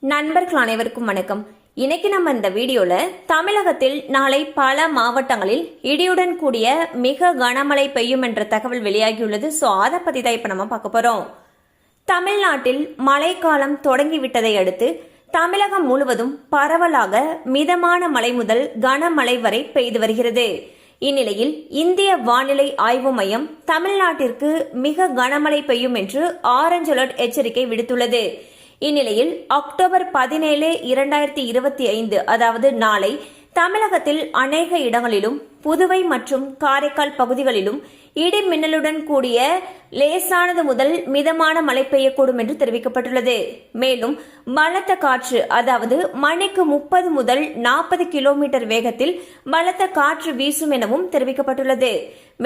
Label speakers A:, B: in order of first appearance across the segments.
A: நண்பர்கள் அனைவருக்கும் வணக்கம். இன்னைக்கு நம்ம இந்த வீடியோல தமிழகத்தில் நாளை பல மாவட்டங்களில் இடியுடன் கூடிய மிக கனமழை பெய்யும் என்ற தகவல் வெளியாகியுள்ளது. ஸோ அதை பத்தி தான் இப்ப நம்ம பார்க்க போறோம். தமிழ்நாட்டில் மழைக்காலம் தொடங்கிவிட்டதை அடுத்து தமிழகம் முழுவதும் பரவலாக மிதமான மழை முதல் கனமழை வரை பெய்து வருகிறது. இந்நிலையில் இந்திய வானிலை ஆய்வு மையம் தமிழ்நாட்டிற்கு மிக கனமழை பெய்யும் என்று ஆரஞ்சு அலர்ட் எச்சரிக்கை விடுத்துள்ளது. இந்நிலையில் அக்டோபர் 17, 2025 அதாவது நாளை தமிழகத்தில் அநேக இடங்களிலும் புதுவை மற்றும் காரைக்கால் பகுதிகளிலும் இடி மின்னலுடன் கூடிய லேசானது முதல் மிதமான மழை பெய்யக்கூடும் என்று தெரிவிக்கப்பட்டுள்ளது. மேலும் பலத்த காற்று அதாவது மணிக்கு 30 முதல் 40 கிலோமீட்டர் வேகத்தில் பலத்த காற்று வீசும் எனவும் தெரிவிக்கப்பட்டுள்ளது.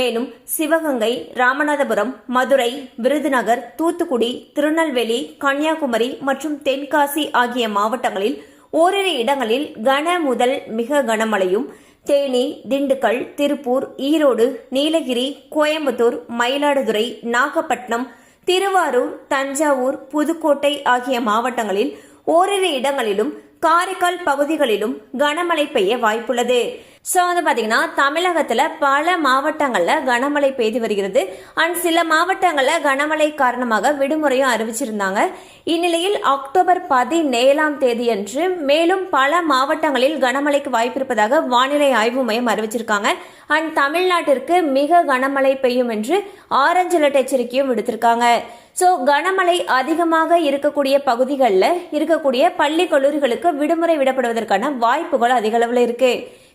A: மேலும் சிவகங்கை, ராமநாதபுரம், மதுரை, விருதுநகர், தூத்துக்குடி, திருநெல்வேலி, கன்னியாகுமரி மற்றும் தென்காசி ஆகிய மாவட்டங்களில் ஓரிரு இடங்களில் கன முதல் மிக கனமழையும், தேனி, திண்டுக்கல், திருப்பூர், ஈரோடு, நீலகிரி, கோயம்புத்தூர், மயிலாடுதுறை, நாகப்பட்டினம், திருவாரூர், தஞ்சாவூர், புதுக்கோட்டை ஆகிய மாவட்டங்களில் ஓரிரு இடங்களிலும் காரைக்கால் பகுதிகளிலும் கனமழை பெய்ய வாய்ப்புள்ளது. ஸோ வந்து பார்த்தீங்கன்னா தமிழகத்தில் பல மாவட்டங்களில் கனமழை பெய்து வருகிறது. அண்ட் சில மாவட்டங்களில் கனமழை காரணமாக விடுமுறையும் அறிவிச்சிருந்தாங்க. இந்நிலையில் அக்டோபர் 17 அன்று மேலும் பல மாவட்டங்களில் கனமழைக்கு வாய்ப்பு இருப்பதாக வானிலை ஆய்வு மையம் அறிவிச்சிருக்காங்க. அண்ட் தமிழ்நாட்டிற்கு மிக கனமழை பெய்யும் என்று ஆரஞ்சு அலர்ட் எச்சரிக்கையும் விடுத்திருக்காங்க. ஸோ கனமழை அதிகமாக இருக்கக்கூடிய பகுதிகளில் இருக்கக்கூடிய பள்ளி கல்லூரிகளுக்கு விடுமுறை விடப்படுவதற்கான வாய்ப்புகள் அதிக அளவில் இருக்கு.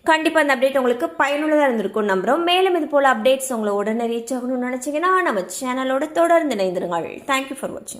A: கண்டிப்பா இந்த அப்டேட் உங்களுக்கு பயனுள்ளதாக இருந்திருக்கும் நம்புறோம். மேலும் இது போல அப்டேட்ஸ் உங்களை உடனே ரீச் ஆகணும்னு நினைச்சீங்கன்னா நம்ம சேனலோட தொடர்ந்து இணைந்திருங்கள். தேங்க்யூ ஃபார் வாட்சிங்.